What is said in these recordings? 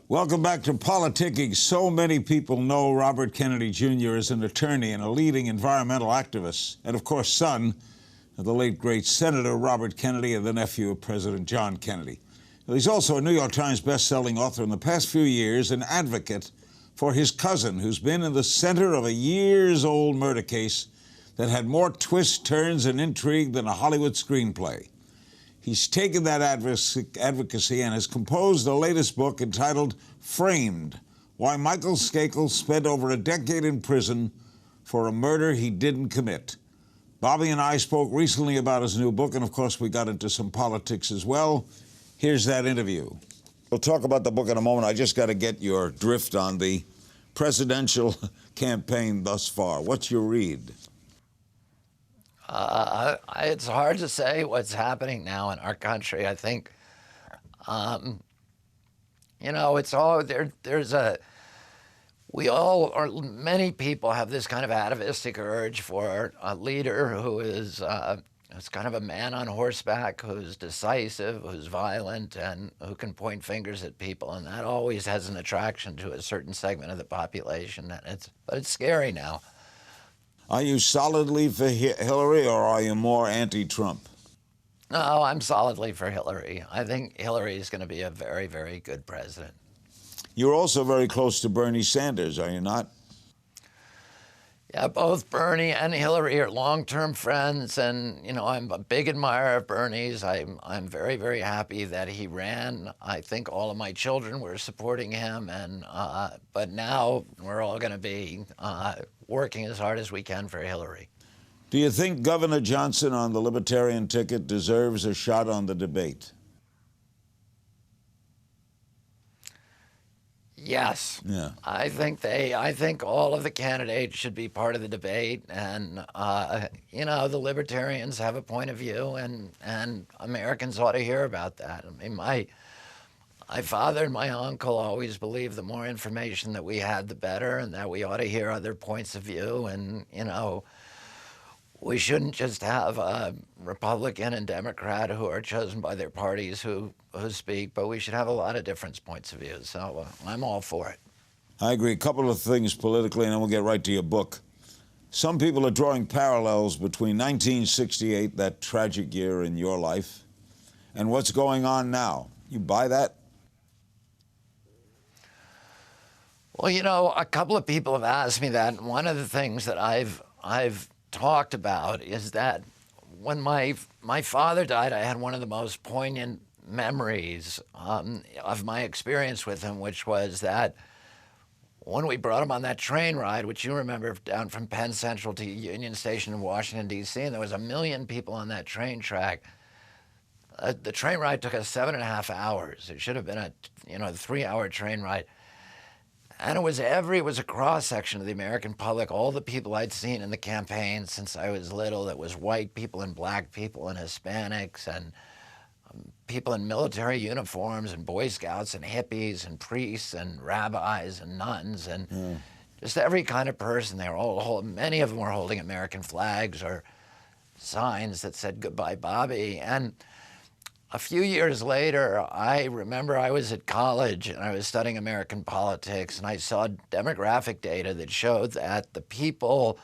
Welcome back to PoliticKING. So many people know Robert Kennedy Jr. as an attorney and a leading environmental activist, and of course, son of the late great Senator Robert Kennedy and the nephew of President John Kennedy. Well, he's also a New York Times best-selling author. In the past few years, an advocate for his cousin, who's been in the center of a years-old murder case that had more twists, turns, and intrigue than a Hollywood screenplay. He's taken that advocacy and has composed the latest book entitled Framed: Why Michael Skakel Spent Over a Decade in Prison for a Murder He Didn't Commit. Bobby and I spoke recently about his new book, and of course we got into some politics as well. Here's that interview. We'll talk about the book in a moment. I just got to get your drift on the presidential campaign thus far. What's your read? It's hard to say what's happening now in our country. I think, it's all many people have this kind of atavistic urge for a leader who is kind of a man on horseback, who's decisive, who's violent, and who can point fingers at people. And that always has an attraction to a certain segment of the population. But it's scary now. Are you solidly for Hillary, or are you more anti-Trump? No, I'm solidly for Hillary. I think Hillary is going to be a very, very good president. You're also very close to Bernie Sanders, are you not? Yeah, both Bernie and Hillary are long-term friends, and I'm a big admirer of Bernie's. I'm very, very happy that he ran. I think all of my children were supporting him, and but now we're all going to be working as hard as we can for Hillary. Do you think Governor Johnson on the Libertarian ticket deserves a shot on the debate? Yes. Yeah. I think all of the candidates should be part of the debate, and the Libertarians have a point of view, and Americans ought to hear about that. I mean, my father and my uncle always believed the more information that we had, the better, and that we ought to hear other points of view, and we shouldn't just have a Republican and Democrat who are chosen by their parties who speak, but we should have a lot of different points of view. So I'm all for it. I agree. A couple of things politically, and then we'll get right to your book. Some people are drawing parallels between 1968, that tragic year in your life, and what's going on now. You buy that? Well, a couple of people have asked me that, and one of the things that I've talked about is that when my father died, I had one of the most poignant memories of my experience with him, which was that when we brought him on that train ride, which you remember, down from Penn Central to Union Station in Washington, D.C., and there was 1 million people on that train track. The train ride took us 7.5 hours. It should have been a 3-hour train ride. And it was a cross-section of the American public, all the people I'd seen in the campaign since I was little. That was white people and black people and Hispanics and people in military uniforms and Boy Scouts and hippies and priests and rabbis and nuns and just every kind of person. They were all, many of them were holding American flags or signs that said "Goodbye, Bobby." And a few years later, I remember I was at college and I was studying American politics, and I saw demographic data that showed that the people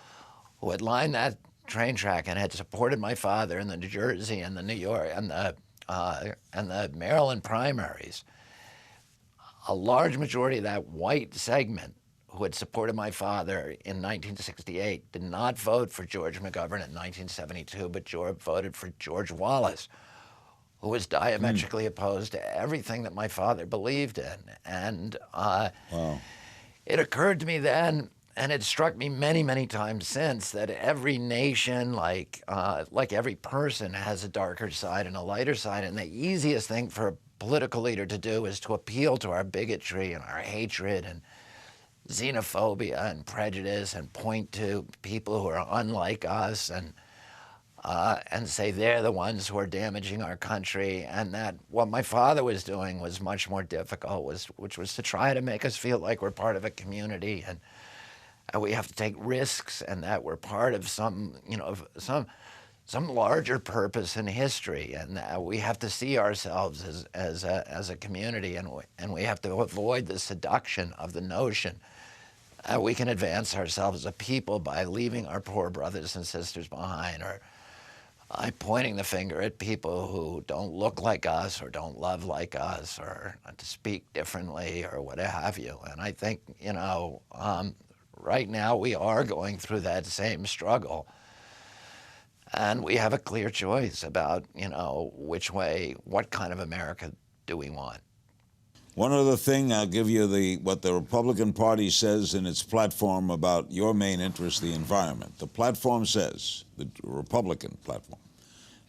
who had lined that train track and had supported my father in the New Jersey and the New York and the Maryland primaries, a large majority of that white segment who had supported my father in 1968 did not vote for George McGovern in 1972, but voted for George Wallace, who was diametrically opposed to everything that my father believed in. And it occurred to me then, and it struck me many, many times since, that every nation, like every person, has a darker side and a lighter side. And the easiest thing for a political leader to do is to appeal to our bigotry and our hatred and xenophobia and prejudice and point to people who are unlike us and say they're the ones who are damaging our country, and that what my father was doing was much more difficult, which was to try to make us feel like we're part of a community and we have to take risks, and that we're part of some some larger purpose in history, and we have to see ourselves as a community, and we have to avoid the seduction of the notion we can advance ourselves as a people by leaving our poor brothers and sisters behind, or by pointing the finger at people who don't look like us or don't love like us or to speak differently or what have you. And I think, right now we are going through that same struggle. And we have a clear choice about, which way, what kind of America do we want? One other thing, I'll give you what the Republican Party says in its platform about your main interest, the environment. The platform says, the Republican platform,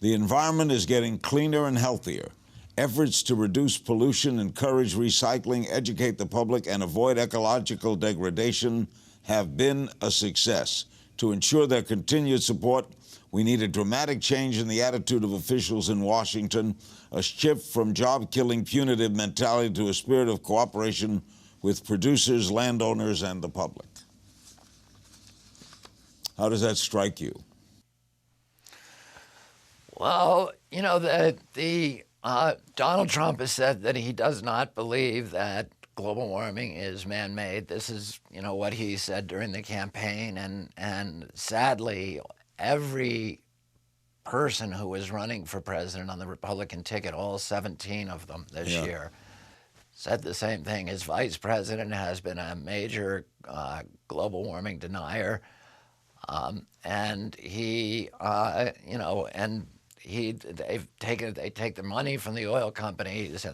the environment is getting cleaner and healthier. Efforts to reduce pollution, encourage recycling, educate the public, and avoid ecological degradation have been a success. To ensure their continued support, we need a dramatic change in the attitude of officials in Washington, a shift from job-killing punitive mentality to a spirit of cooperation with producers, landowners, and the public. How does that strike you? Well, Donald Trump has said that he does not believe that global warming is man-made. This is, what he said during the campaign, and sadly, every person who was running for president on the Republican ticket, all 17 of them this year, said the same thing. His vice president has been a major global warming denier, and they take the money from the oil companies,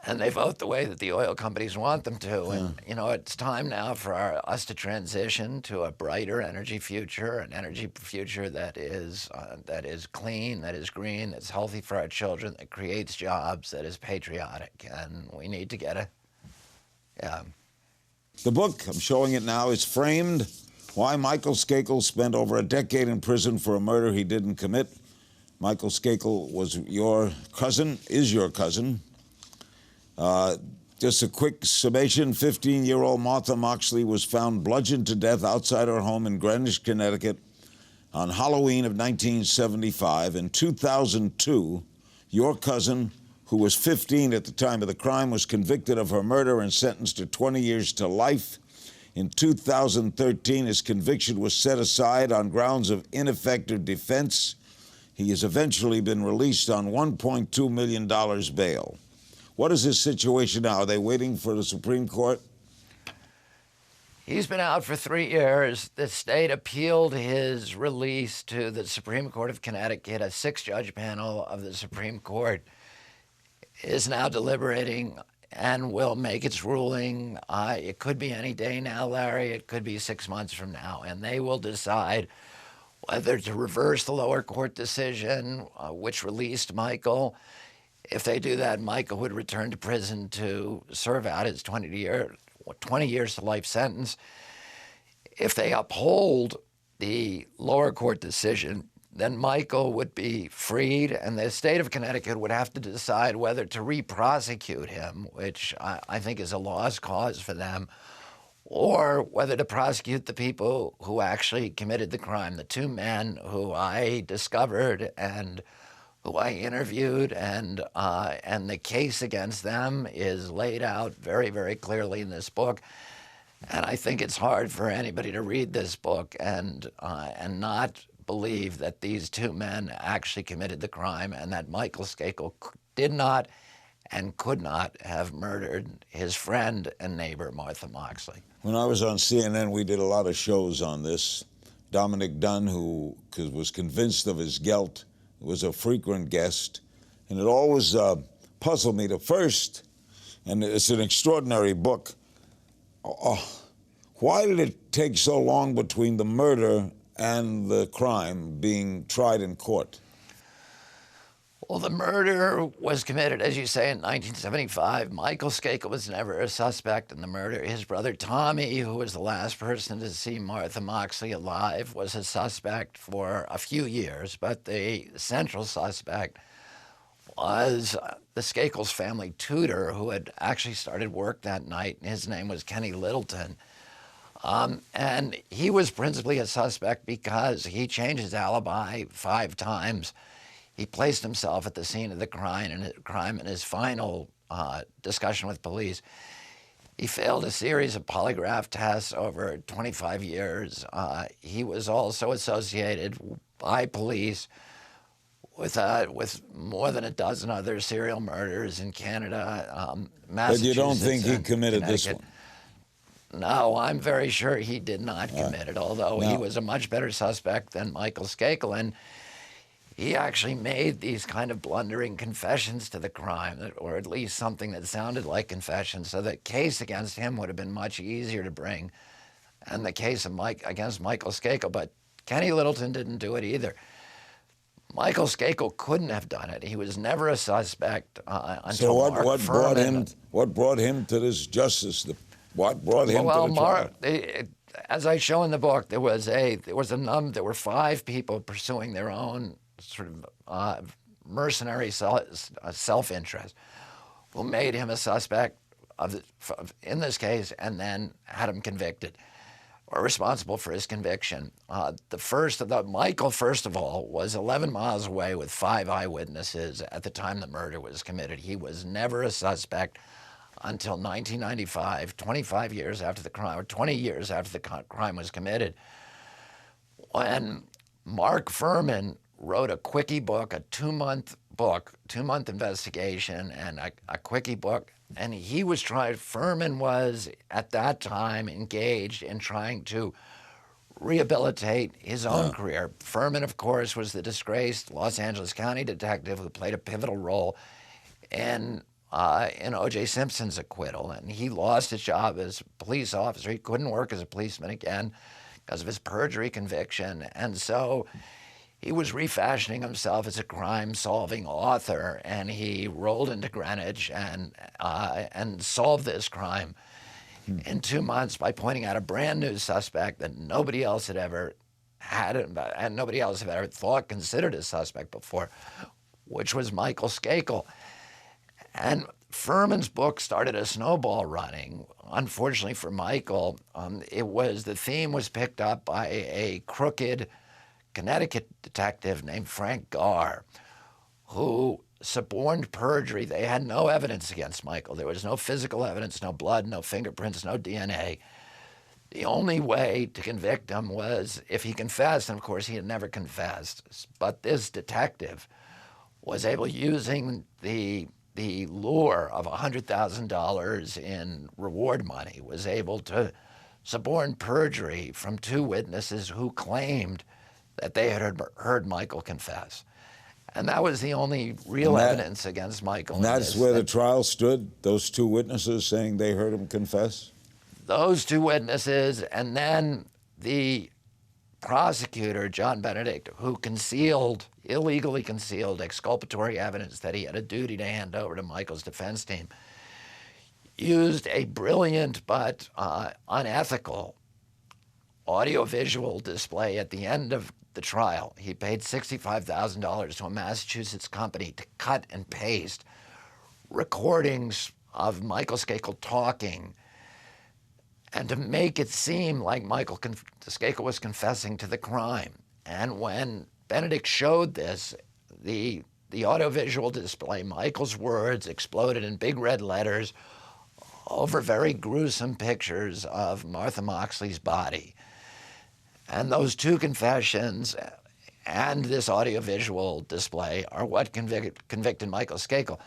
and they vote the way that the oil companies want them to. And, it's time now for us to transition to a brighter energy future, an energy future that is clean, that is green, that's healthy for our children, that creates jobs, that is patriotic. And we need to get The book, I'm showing it now, is framed, Why Michael Skakel Spent Over a Decade in Prison for a Murder He Didn't Commit. Michael Skakel was your cousin, is your cousin. Just a quick summation, 15-year-old Martha Moxley was found bludgeoned to death outside her home in Greenwich, Connecticut on Halloween of 1975. In 2002, your cousin, who was 15 at the time of the crime, was convicted of her murder and sentenced to 20 years to life. In 2013, his conviction was set aside on grounds of ineffective defense. He has eventually been released on $1.2 million bail. What is his situation now? Are they waiting for the Supreme Court? He's been out for 3 years. The state appealed his release to the Supreme Court of Connecticut. A 6-judge panel of the Supreme Court is now deliberating and will make its ruling. It could be any day now, Larry. It could be 6 months from now. And they will decide whether to reverse the lower court decision, which released Michael. If they do that, Michael would return to prison to serve out his 20 years to life sentence. If they uphold the lower court decision, then Michael would be freed, and the state of Connecticut would have to decide whether to re-prosecute him, which I think is a lost cause for them, or whether to prosecute the people who actually committed the crime, the 2 men who I discovered and who I interviewed, and the case against them is laid out very, very clearly in this book. And I think it's hard for anybody to read this book and not believe that these 2 men actually committed the crime, and that Michael Skakel did not and could not have murdered his friend and neighbor, Martha Moxley. When I was on CNN, we did a lot of shows on this. Dominic Dunn, who was convinced of his guilt, was a frequent guest, and it always puzzled me. The first, and it's an extraordinary book, why did it take so long between the murder and the crime being tried in court? Well, the murder was committed, as you say, in 1975. Michael Skakel was never a suspect in the murder. His brother Tommy, who was the last person to see Martha Moxley alive, was a suspect for a few years, but the central suspect was the Skakel's family tutor, who had actually started work that night. His name was Kenny Littleton. And he was principally a suspect because he changed his alibi 5 times. He placed himself at the scene of the crime, in his final discussion with police. He failed a series of polygraph tests over 25 years. He was also associated by police with more than a dozen other serial murders in Canada, Massachusetts. But you don't think he committed this one? No, I'm very sure he did not commit it, although he was a much better suspect than Michael Skakel. And he actually made these kind of blundering confessions to the crime, or at least something that sounded like confessions, so the case against him would have been much easier to bring, and the case against Michael Skakel. But Kenny Littleton didn't do it either. Michael Skakel couldn't have done it. He was never a suspect until Mark Furman. What brought him to this justice? What brought him to the trial? As I show in the book, there were 5 people pursuing their own sort of mercenary self-interest, who made him a suspect in this case, and then had him convicted, or responsible for his conviction. Michael, first of all, was 11 miles away with 5 eyewitnesses at the time the murder was committed. He was never a suspect until 1995, 25 years after the crime, or 20 years after the crime was committed, when Mark Furman wrote a quickie book, a 2-month investigation, and a quickie book. And Furman was at that time engaged in trying to rehabilitate his own career. Furman, of course, was the disgraced Los Angeles County detective who played a pivotal role in O.J. Simpson's acquittal. And he lost his job as a police officer. He couldn't work as a policeman again because of his perjury conviction. And so he was refashioning himself as a crime-solving author, and he rolled into Greenwich and solved this crime in 2 months by pointing out a brand new suspect that nobody else had ever had, and nobody else had ever considered a suspect before, which was Michael Skakel. And Furman's book started a snowball running. Unfortunately for Michael, the theme was picked up by a crooked Connecticut detective named Frank Garr, who suborned perjury. They had no evidence against Michael. There was no physical evidence, no blood, no fingerprints, no DNA. The only way to convict him was if he confessed, and of course he had never confessed. But this detective was able, using the lure of $100,000 in reward money, was able to suborn perjury from 2 witnesses who claimed that they had heard Michael confess. And that was the only real evidence against Michael. And that's where the trial stood, those 2 witnesses saying they heard him confess? Those 2 witnesses, and then the prosecutor, John Benedict, who illegally concealed exculpatory evidence that he had a duty to hand over to Michael's defense team, used a brilliant but unethical audiovisual display at the end of the trial. He paid $65,000 to a Massachusetts company to cut and paste recordings of Michael Skakel talking, and to make it seem like Michael Skakel was confessing to the crime. And when Benedict showed this, the audiovisual display, Michael's words exploded in big red letters over very gruesome pictures of Martha Moxley's body. And those 2 confessions and this audiovisual display are what convicted Michael Skakel.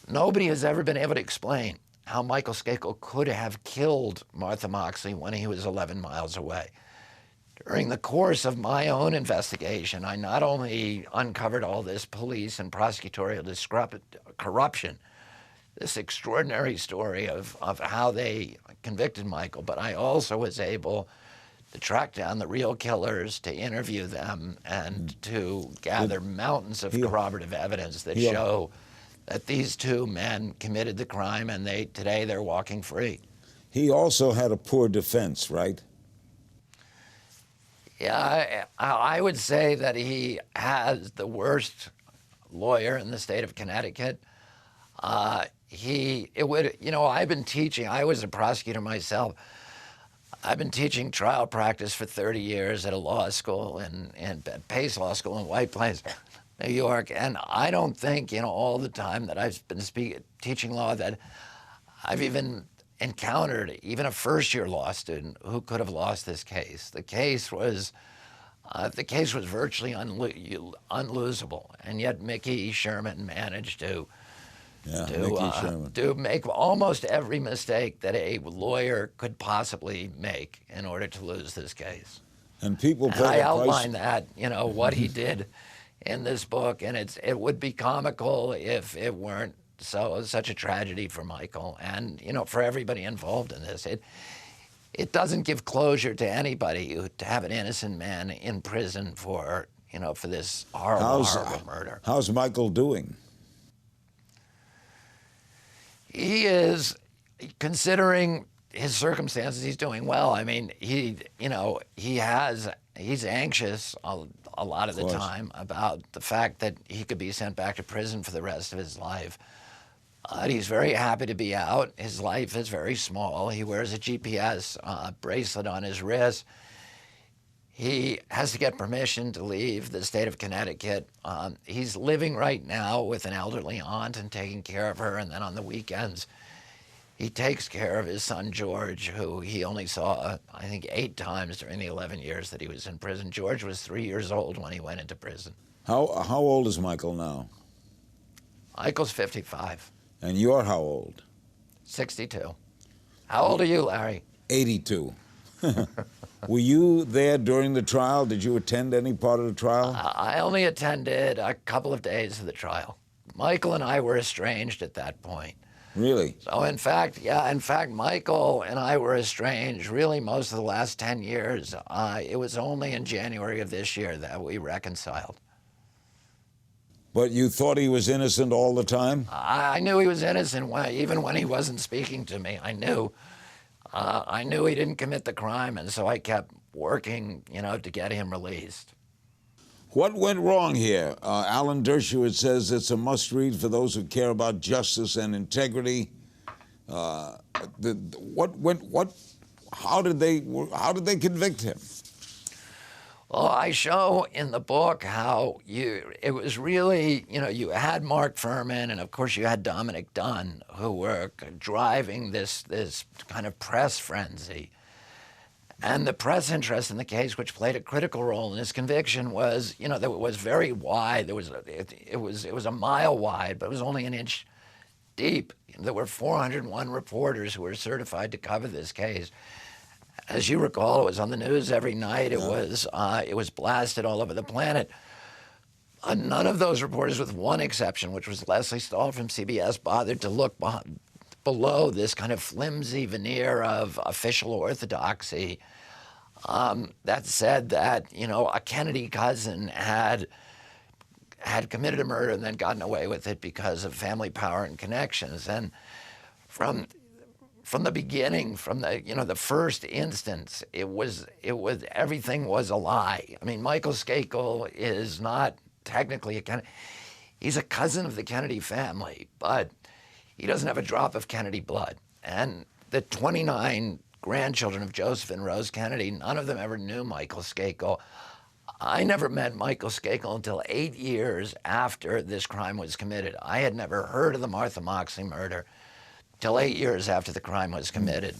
Nobody has ever been able to explain how Michael Skakel could have killed Martha Moxley when he was 11 miles away. During the course of my own investigation, I not only uncovered all this police and prosecutorial corruption, this extraordinary story of how they convicted Michael, but I also was able to track down the real killers, to interview them, and to gather mountains of corroborative evidence that show that these 2 men committed the crime, and today they're walking free. He also had a poor defense, right? Yeah, I would say that he has the worst lawyer in the state of Connecticut. I've been teaching. I was a prosecutor myself. I've been teaching trial practice for 30 years at a law school at Pace Law School in White Plains, New York, and I don't think, all the time that I've been teaching law that I've even encountered even a first-year law student who could have lost this case. The case was virtually unlosable, and yet Mickey Sherman managed to make almost every mistake that a lawyer could possibly make in order to lose this case. And people pay I the outline price. that, what he did in this book, and it would be comical if it weren't such a tragedy for Michael and, for everybody involved in this. It doesn't give closure to anybody to have an innocent man in prison for this horrible murder. How's Michael doing? He is, considering his circumstances, he's doing well. I mean, he's anxious a lot of the time about the fact that he could be sent back to prison for the rest of his life. He's very happy to be out. His life is very small. He wears a GPS bracelet on his wrist. He has to get permission to leave the state of Connecticut. He's living right now with an elderly aunt and taking care of her, and then on the weekends, he takes care of his son, George, who he only saw, I think, 8 times during the 11 years that he was in prison. George was 3 years old when he went into prison. How old is Michael now? Michael's 55. And you're how old? 62. How old are you, Larry? 82. Were you there during the trial? Did you attend any part of the trial? I only attended a couple of days of the trial. Michael and I were estranged at that point. Really? So in fact, Michael and I were estranged really most of the last 10 years. It was only in January of this year that we reconciled. But you thought he was innocent all the time? I knew he was innocent even when he wasn't speaking to me. I knew he didn't commit the crime, and so I kept working, to get him released. What went wrong here? Alan Dershowitz says it's a must-read for those who care about justice and integrity. How did they convict him? Well, I show in the book how it was really, you had Mark Furman and, of course, you had Dominic Dunn, who were driving this kind of press frenzy. And the press interest in the case, which played a critical role in his conviction, was, that it was very wide. It was a mile wide, but it was only an inch deep. There were 401 reporters who were certified to cover this case. As you recall, it was on the news every night. It was blasted all over the planet. None of those reporters, with one exception, which was Leslie Stahl from CBS, bothered to look below this kind of flimsy veneer of official orthodoxy that said that, a Kennedy cousin had committed a murder and then gotten away with it because of family power and connections. And from the beginning, from the first instance, it was everything was a lie. I mean, Michael Skakel is not technically he's a cousin of the Kennedy family, but he doesn't have a drop of Kennedy blood. And the 29 grandchildren of Joseph and Rose Kennedy, none of them ever knew Michael Skakel. I never met Michael Skakel until 8 years after this crime was committed. I had never heard of the Martha Moxley murder till 8 years after the crime was committed.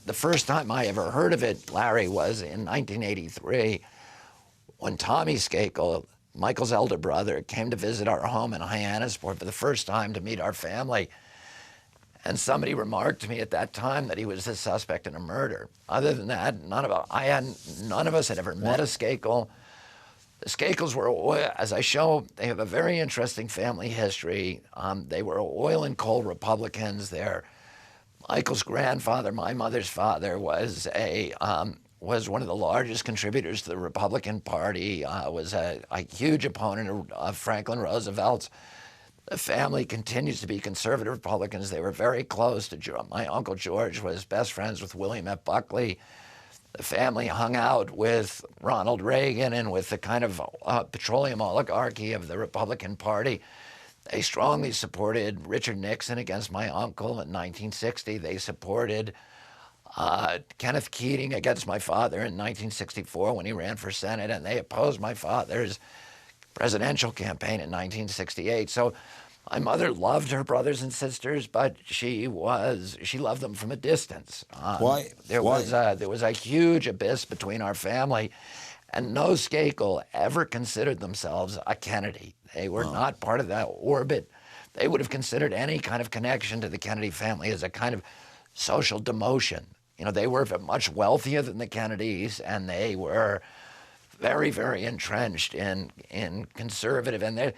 The first time I ever heard of it, Larry, was in 1983 when Tommy Skakel, Michael's elder brother, came to visit our home in Hyannisport for the first time to meet our family. And somebody remarked to me at that time that he was the suspect in a murder. Other than that, none of us had ever met a Skakel. The Skakels were, as I show, they have a very interesting family history. They were oil and coal Republicans. Michael's grandfather, my mother's father, was one of the largest contributors to the Republican Party, was a huge opponent of Franklin Roosevelt's. The family continues to be conservative Republicans. They were very close to my Uncle George was best friends with William F. Buckley. The family hung out with Ronald Reagan and with the kind of petroleum oligarchy of the Republican Party. They strongly supported Richard Nixon against my uncle in 1960. They supported Kenneth Keating against my father in 1964 when he ran for Senate, and they opposed my father's presidential campaign in 1968. So my mother loved her brothers and sisters, but she loved them from a distance. Why? There was a huge abyss between our family, and no Skakel ever considered themselves a Kennedy. They were not part of that orbit. They would have considered any kind of connection to the Kennedy family as a kind of social demotion. You know, they were much wealthier than the Kennedys, and they were very, very entrenched in conservative, and they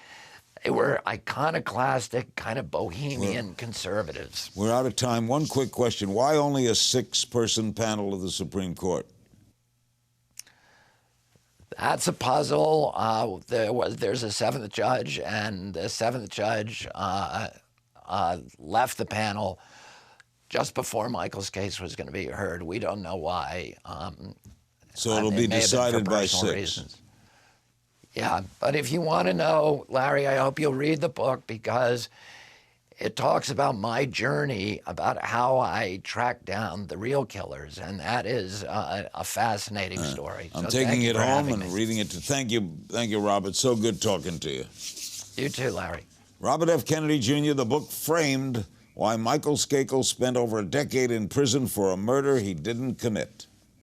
were iconoclastic, kind of bohemian conservatives. We're out of time. One quick question. Why only a 6-person panel of the Supreme Court? That's a puzzle. There's a 7th judge, and the 7th judge left the panel just before Michael's case was going to be heard. We don't know why. So it'll be decided by 6. Reasons. Yeah, but if you want to know, Larry, I hope you'll read the book, because it talks about my journey, about how I tracked down the real killers, and that is a fascinating story. I'm taking it home and reading it. Thank you, Robert. So good talking to you. You too, Larry. Robert F. Kennedy Jr., the book Framed: Why Michael Skakel Spent Over a Decade in Prison for a Murder He Didn't Commit.